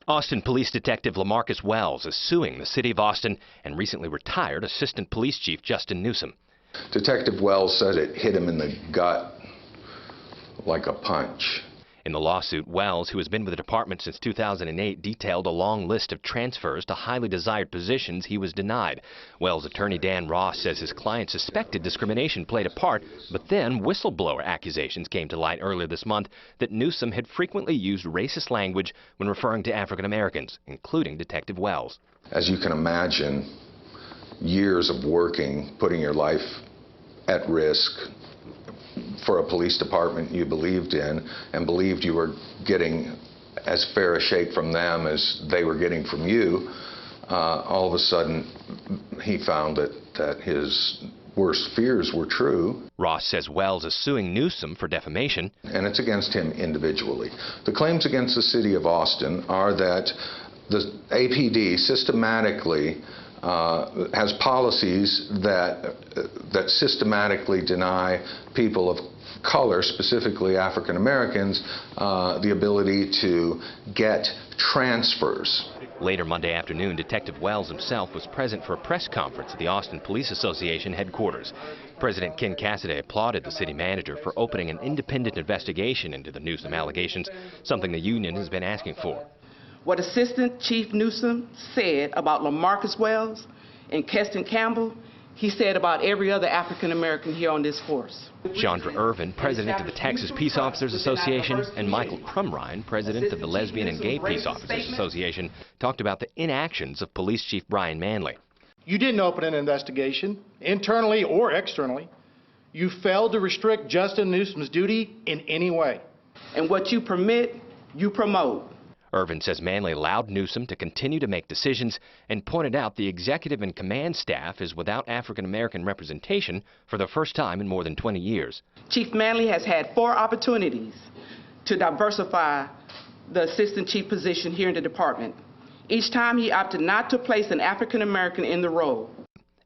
Austin Police Detective LaMarcus Wells is suing the city of Austin and recently retired Assistant Police Chief Justin Newsom. Detective Wells said it hit him in the gut like a punch. In the lawsuit, Wells, who has been with the department since 2008, detailed a long list of transfers to highly desired positions he was denied. Wells' attorney Dan Ross says his client suspected discrimination played a part, but then whistleblower accusations came to light earlier this month that Newsom had frequently used racist language when referring to African Americans, including Detective Wells. As you can imagine, years of working, putting your life at risk for a police department you believed in and believed you were getting as fair a shake from them as they were getting from you, all of a sudden he found that his worst fears were true. Ross says Wells is suing Newsom for defamation. And it's against him individually. The claims against the city of Austin are that the APD systematically has policies that systematically deny people of color, specifically African Americans, the ability to get transfers. Later Monday afternoon, Detective Wells himself was present for a press conference at the Austin Police Association headquarters. President Ken Cassidy applauded the city manager for opening an independent investigation into the Newsom allegations, something the union has been asking for. What Assistant Chief Newsom said about LaMarcus Wells and Keston Campbell, he said about every other African American here on this force. Chandra Irvin, president of the Texas Peace Officers Association, and Michael Crumrine, president of the Lesbian and Gay Peace Officers Association, talked about the inactions of Police Chief Brian Manley. You didn't open an investigation, internally or externally. You failed to restrict Justin Newsom's duty in any way. And what you permit, you promote. Irvin says Manley allowed Newsom to continue to make decisions and pointed out the executive and command staff is without African American representation for the first time in more than 20 years. Chief Manley has had 4 opportunities to diversify the assistant chief position here in the department. Each time he opted not to place an African American in the role.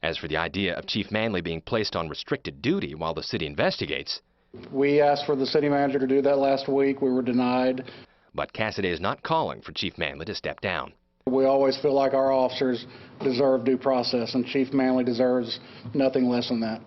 As for the idea of Chief Manley being placed on restricted duty while the city investigates, we asked for the city manager to do that last week. We were denied. But Cassidy is not calling for Chief Manley to step down. We always feel like our officers deserve due process, and Chief Manley deserves nothing less than that.